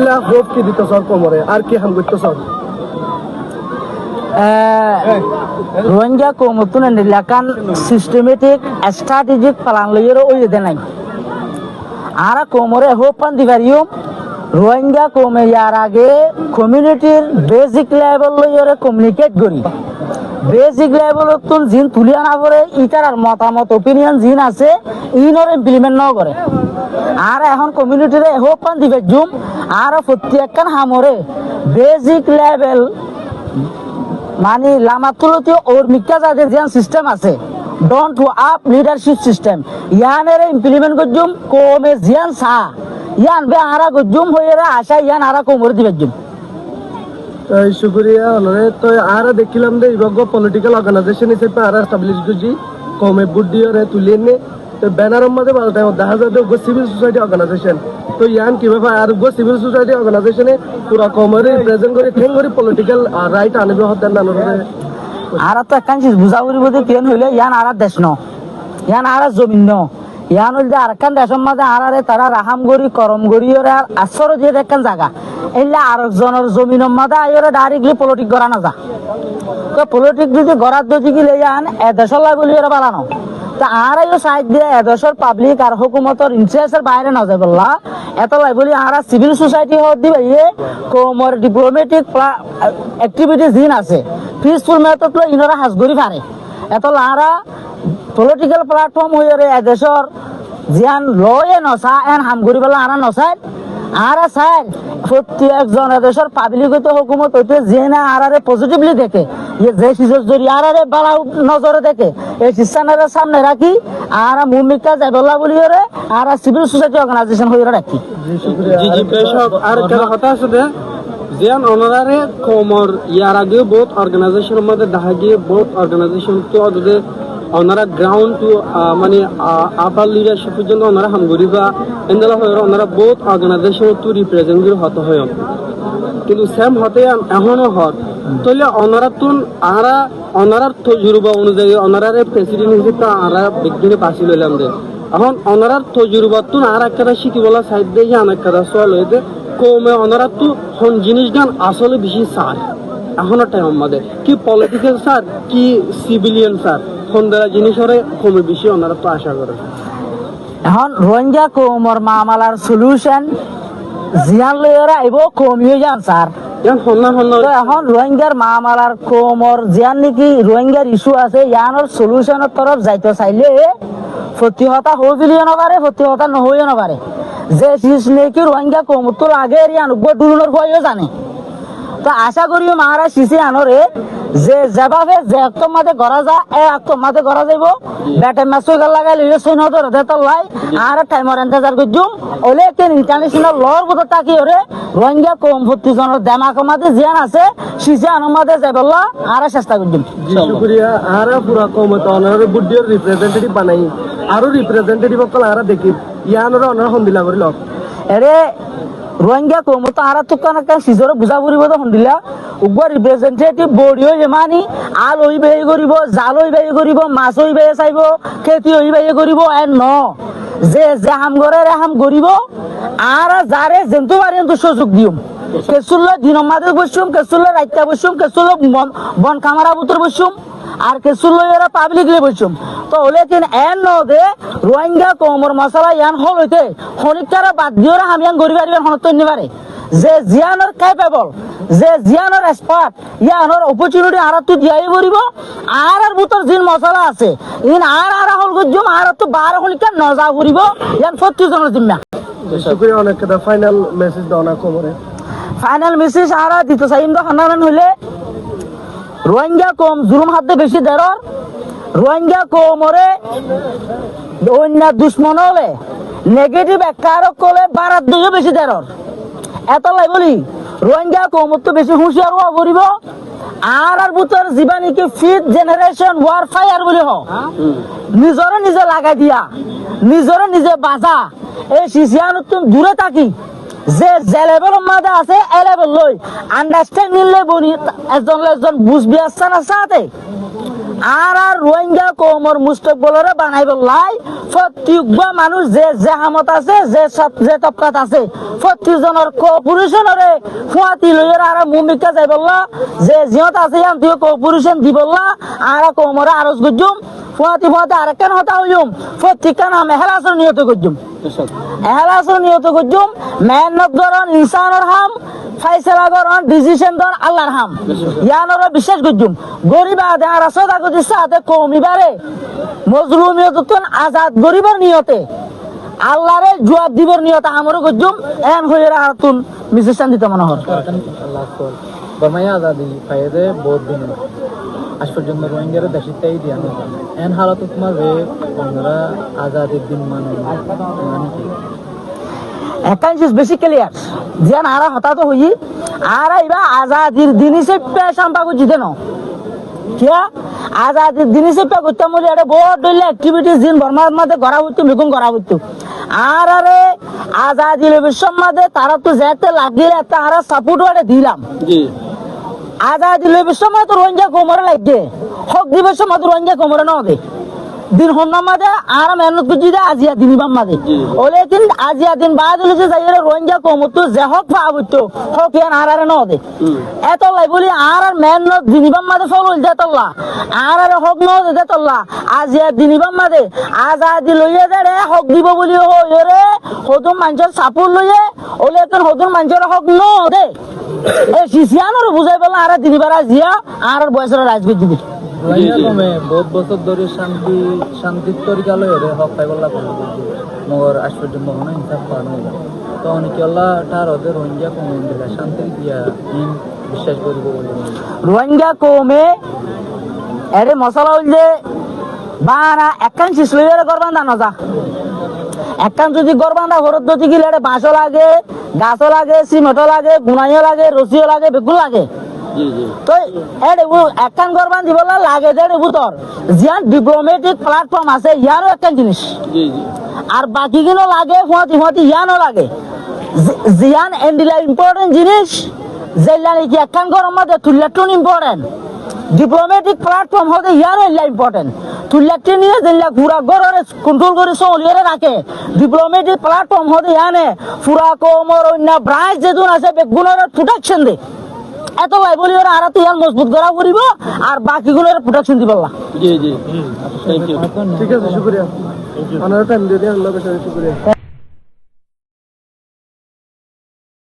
ইলা হোপ কি দিত সর কোমরে আর কি হাম করতে সর রোহিঙ্গা কমতুন নিলাকান সিস্টেমেটিক স্ট্র্যাটেজিক প্ল্যান লইয়ের ওই দে নাই আর কোমরে হোপান দিবারিও রোহিঙ্গা কমে ইয়ার আগে কমিউনিটির বেসিক লেভেল লইয়ের কমিউনিকেট করি বেসিক লেভেল তুন জিন তুলি আনা পরে ইটার আর মতামত ওপিনিয়ন জিন আছে ইনর ইমপ্লিমেন্ট ন করে আর এখন কমিউনিটিরে হোপান দিবে জুম আর প্রত্যেকখান হামরে বেসিক লেভেল মানে লামাতুলতি ওর মিক্কা যাদের যে সিস্টেম আছে down to up leadership system ইয়ানের ইমপ্লিমেন্ট করজুম কমে জিয়ান সা ইয়ান বে আরা গজুম হইরা আশা ইয়ান আরা কোমর দিবে জুম তো শুকরিয়া হলরে তো আর দেখিলাম যে ইবগ পলিটিক্যাল অর্গানাইজেশন হিসেবে আর এস্টাবলিশ করছি কমে বুদ্ধিরে তুলে নে তো ব্যানারের মধ্যে বলতে দেখা যায় গো সিভিল সোসাইটি অর্গানাইজেশন তো ইয়ান কিভাবে আর গো সিভিল সোসাইটি অর্গানাইজেশনে পুরা কমরে প্রেজেন্ট করে থেন করে পলিটিক্যাল রাইট আনবে হতেন না আর তো একখান চিজ বুঝা করিব যে কেন হইলে ইয়ান আর দেশ ন ইয়ান আর জমিন ন ইয়ান হইলে আর একখান দেশের মধ্যে আরে তারা রাহাম গরি করম গরি আর আসর যে একখান জায়গা এলে আরেকজনের জমিনের মধ্যে আইরে ডাইরেক্টলি পলিটিক করা না যা তো পলিটিক যদি গড়ার দজি কি লই যান এদেশের লাই বলি ওরা বাড়ানো তা আর এই সাইড দিয়ে এদেশের পাবলিক আর হুকুমতের ইন্টারেস্টের বাইরে না যায় বললা এত লাই বলি আর সিভিল সোসাইটি হত দিবে ইয়ে কোমর ডিপ্লোমেটিক অ্যাক্টিভিটি জিন আছে পিসফুল মেথড লই ইনরা হাজগরি পারে এত লারা পলিটিক্যাল প্ল্যাটফর্ম হইরে এদেশের জিয়ান লয়ে নসা এন হামগরি বলা আর নসাই আর স্যার প্রত্যেকজন দেশের পাবলিক হইতে হুকুমত হইতে যে না আরে পজিটিভলি দেখে যে শিশুর জড়ি আরে বালা নজরে দেখে এই শিক্ষানের সামনে রাখি আর ভূমিকা যাইবলা বলি ওরে আর সিভিল সোসাইটি অর্গানাইজেশন হইরে রাখি জি জি পেশক আর একটা কথা আছে যে জিয়ান অনারারে কোমর ইয়ার আগে বহুত অর্গানাইজেশনের মধ্যে দেখা গিয়ে বহুত অর্গানাইজেশন তো ওদের ওনারা গ্রাউন্ড টু মানে আপার লিডারশিপ পর্যন্ত ওনারা হামগরি বা এন্দলা হয় ওনারা বহুত অর্গানাইজেশন টু রিপ্রেজেন্ট করে হতে হয় কিন্তু সেম হতে এখনো হত তাহলে ওনারা তুন আরা ওনারার তজুরবা অনুযায়ী ওনারারে প্রেসিডেন্ট হিসেবে আরা বিজ্ঞানী পাশি লইলাম যে এখন ওনারার তজুরবা তুন আর একটা শিখি বলা সাইড দিয়ে অনেক কথা সোয়াল হয়েছে কমে ওনারা তো কোন জিনিস গান আসলে বেশি সার এখনো টাইম আমাদের কি পলিটিক্যাল স্যার কি সিভিলিয়ান স্যার সন্ধ্যা জিনিসরে কমে বেশি ওনারা তো আশা করে এখন রোহিঙ্গা কোমর মামলার সলিউশন জিয়ান লইরা আইব কমিয়ে যান স্যার এখন রোহিঙ্গার মামলার কোমর জিয়ান নাকি রোহিঙ্গার ইস্যু আছে ইয়ানোর সলিউশনের তরফ যাইতে চাইলে প্রতিহতা হই বিলিও নপারে প্রতিহতা নহইও নপারে যে শিশ নাকি রোহিঙ্গা কোমর তো আগে ইয়ান ডুলুনের ভয়ও জানে তো আশা করি মারা শিশে আনরে যে যেভাবে যে একদম মাঝে গড়া যা একদম মাঝে গড়া যাইব ব্যাটে ম্যাচ হয়ে লাগাই লিয়ে সৈন্য দেতাল লাই আর টাইমর ইন্তজার করছুম ওলে কেন ইন্টারন্যাশনাল লর বোধ তাকি ওরে রোহিঙ্গা কম 40 জনের দেমাক মাঝে জিয়ান আছে শিশে আনো মাঝে যাই বললা আর চেষ্টা করছুম শুকরিয়া আর পুরা কমত অনার বুদ্ধির রিপ্রেজেন্টেটিভ বানাই আরো রিপ্রেজেন্টেটিভ কল আর দেখি ইয়ানর অনার হন্দিলা করি লক এরে রোহিঙ্গা কমতো আর তো কান সিজর বুঝা করিব তো হন্দিলা উগর রিপ্রেজেন্টেটিভ বডি হই মানি আল হই বে করিব জাল হই বে করিব মাছ হই বে চাইব খেতি হই বে করিব এন ন যে হাম করে হাম করিব আর যারে জন্তু বারিয়ন্তু সুযোগ দিম কেসুল্লা দিন মাদে বসুম কেসুল্লা রাইতা বসুম কেসুল্লা বন কামারা বুতর বসুম আর কেসুল্লা এরা পাবলিকলি বসুম তো ওলে কিন এন ন দে রোহিঙ্গা কোমর মশলা ইয়ান হল হইতে খনিকারা বাদ দিওরা হামিয়ান গরিব আরিবার হনত নিবারে যে জিয়ানোর ক্যাপেবল যে জিয়ানোর এক্সপার্ট ইয়ানোর অপরচুনিটি আর তো দিয়াই করিব আর বুতর জিন মশলা আছে ইন আর হল গজুম আর তো 12 খনিকা নজা করিব ইয়ান 40 জনের জিম্মা শুকরিয়া অনেক কথা ফাইনাল মেসেজ দাও না কোমরে ফাইনাল মেসেজ আর দিত চাইম তো খানারান হইলে রোহিঙ্গা কম জুলুম হাতে বেশি দেরর রোহিঙ্গা কোমরে অন্য দুশ্মন হলে নেগেটিভ একটা কলে বারাত দিকে বেশি দেরর এত লাই বলি রোহিঙ্গা কোমর তো বেশি হুঁশিয়ার হওয়া করিব আর বুতর জীবানীকে ফিফথ জেনারেশন ওয়ার ফায়ার বলি হ নিজরে নিজে লাগাই দিয়া নিজরে নিজে বাজা এই শিশিয়ান দূরে থাকি যে লেভেল মাঝে আছে এ লেভেল লই আন্ডারস্ট্যান্ডিং লে বনি একজন বুঝবি আসছে না সাথে আর রোহিঙ্গা কৌমর মুস্তকবলরে বানাই বললাই প্রত্যেক মানুষ যে জাহামত আছে যে তপকাত আছে প্রত্যেকজনের কোঅপারেশনরে ফুয়াতি লইয়ের আর ভূমিকা যাই বললা যে জিহত আছে ইয়ান তুই কোঅপারেশন দি বললা আর কৌমরে আরজ গজুম ফুয়াতি আরেকখান হতা হইম প্রত্যেকটা নাম এহলাসর নিয়ত গজুম এহলাসর নিয়ত গজুম মেহনত দরন ইনসানর হাম ফাইসলা করন ডিসিশন দন আল্লাহর হাম ইয়ানর বিশ্বাস গজুম গরিবা দেহার সদা গতি সাথে কমিবারে মজলুমিয়তন আজাদ গরিবার নিয়তে আল্লাহরে জবাব দিবার নিয়তে আমরও গজুম এন হইরা হাতুন মিসেশন দিতে মনে হর বর্মায় আজাদি ফায়দে বহুত দিন আজ পর্যন্ত রোহিঙ্গারা দেশের তাই দিয়া এন হালত মাঝে আপনারা আজাদির দিন মানে একটা জিনিস বেশি ক্লিয়ার যেন আরা হতাহত হই আর এবার আজাদির দিনই সে পেশাম্পা করছি দেন কিয়া আজাদির দিনই সে পে করতাম বলে এটা বহুত ডইলে অ্যাক্টিভিটিস দিন বর্মার মধ্যে করা হইতো মিগুন করা হইতো আর আরে আজাদির বিশ্বের মধ্যে তারা তো যেতে লাগিলে তারা সাপোর্ট ওটা দিলাম জি আজাদি লেবির সময় তো রোহিঙ্গা কোমরে লাগবে হক দিবস সময় তো রোহিঙ্গা কোমরে না দে দিন হন্না মাদে আর মেহনত করছি দে আজিয়া দিন বাম মাদে ওলে দিন আজিয়া দিন বাদ হলে যে যাইরে রোহিঙ্গা কোমর তো যে হক পাবতো হক ইয়ান আর না দে এত লাই বলি আর মেহনত দিন বাম মাদে ফল হইল দেতল্লা আর হক ন দে দেতল্লা আজিয়া দিন বাম মাদে আজাদি লইয়ে দে রে হক দিব বলি হইরে হদম মানুষের সাপোর্ট লইয়ে ওলে তোর হদম মানুষের হক ন দে এই সিসিয়ানোর বুঝাই বললাম আর দিনিবার জিয়া আর বয়সের রাজনীতি দিবি রোহিঙ্গা কমে বহুত বছর ধরে শান্তির তরিকালয় হক পাইবল্লা করলো মগর আজ পর্যন্ত মনে ইনসাফ পাওয়া হয়ে যায় তো অনেকে আল্লাহ তার ওদের রোহিঙ্গা কমে দিলা শান্তির দিয়া বিশ্বাস করিব বলে রোহিঙ্গা কমে এর মশলা হইল যে বানা একখান শিশলইয়ের গরবান্ধা নজা একখান যদি গরবান্ধা ঘরত যদি গেলে এটা বাঁশও লাগে গাছও লাগে সিমেন্টও লাগে গুনাইও লাগে রসিও লাগে বেগুন লাগে জি জি তো একখান গরবান দিবলা লাগে যে বুতর জিয়ান ডিপ্লোমেটিক প্ল্যাটফর্ম আছে ইয়ারও একখান জিনিস জি জি আর বাকি গুলো লাগে ফুয়াতি ইয়ানও লাগে জিয়ান এন্ডিলা ইম্পর্টেন্ট জিনিস যেগুলা নাকি একখান গরম মধ্যে তুল্লাটুন ইম্পর্টেন্ট ডিপ্লোমেটিক প্ল্যাটফর্ম হতে ইয়ারও এগুলা ইম্পর্টেন্ট তুল্লাটি নিয়ে যেগুলা পুরা গড়ে কন্ট্রোল করে চলিয়ে রাখে ডিপ্লোমেটিক প্ল্যাটফর্ম হতে ইয়ানে পুরা কোমর অন্য ব্রাঞ্চ যেগুলো আছে বেগুনের প্রোটেকশন দে এত লাই বলি ওরা আর ইয়ার মজবুত করা করিব আর বাকিগুলোর প্রোটেকশন দিব জি জি থ্যাংক ইউ ঠিক আছে শুক্রিয়া অনার টাইম দিয়ে আল্লাহ শুক্রিয়া